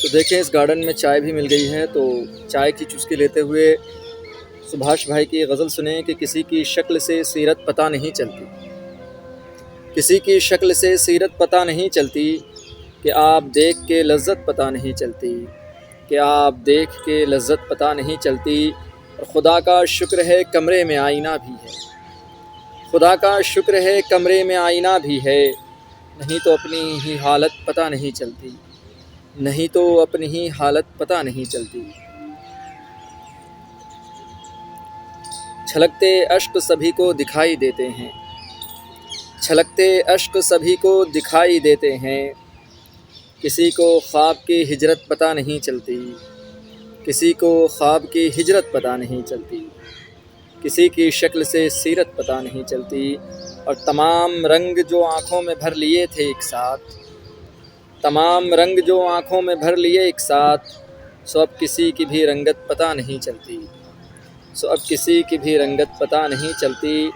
تو دیکھیں اس گارڈن میں چائے بھی مل گئی ہے، تو چائے کی چسکی لیتے ہوئے سبھاش بھائی کی غزل سنیں کہ کسی کی شکل سے سیرت پتہ نہیں چلتی، کسی کی شکل سے سیرت پتہ نہیں چلتی، کہ آپ دیکھ کے لذت پتہ نہیں چلتی، کہ آپ دیکھ کے لذت پتہ نہیں چلتی۔ اور خدا کا شکر ہے کمرے میں آئینہ بھی ہے، خدا کا شکر ہے کمرے میں آئینہ بھی ہے، نہیں تو اپنی ہی حالت پتہ نہیں چلتی، نہیں تو اپنی ہی حالت پتہ نہیں چلتی۔ چھلکتے اشک سبھی کو دکھائی دیتے ہیں، چھلکتے اشک سبھی کو دکھائی دیتے ہیں، کسی کو خواب کی ہجرت پتہ نہیں چلتی، کسی کو خواب کی ہجرت پتہ نہیں چلتی، کسی کی شکل سے سیرت پتہ نہیں چلتی۔ اور تمام رنگ جو آنکھوں میں بھر لیے تھے ایک ساتھ، تمام رنگ جو آنکھوں میں بھر لیے ایک ساتھ، سو اب کسی کی بھی رنگت پتہ نہیں چلتی، سو اب کسی کی بھی رنگت پتہ نہیں چلتی۔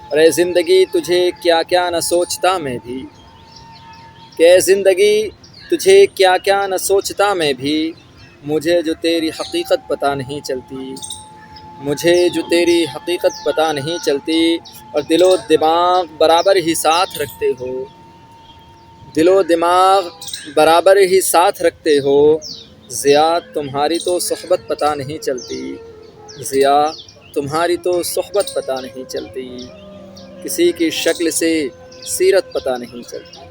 اور اے زندگی تجھے کیا کیا نہ سوچتا میں بھی، کہ اے زندگی تجھے کیا کیا نہ سوچتا میں بھی، مجھے جو تیری حقیقت پتہ نہیں چلتی، مجھے جو تیری حقیقت پتہ نہیں چلتی۔ اور دل و دماغ برابر ہی ساتھ رکھتے ہو، دل و دماغ برابر ہی ساتھ رکھتے ہو، ضیا تمہاری تو صحبت پتہ نہیں چلتی، ضیا تمہاری تو صحبت پتہ نہیں چلتی، کسی کی شکل سے سیرت پتہ نہیں چلتی۔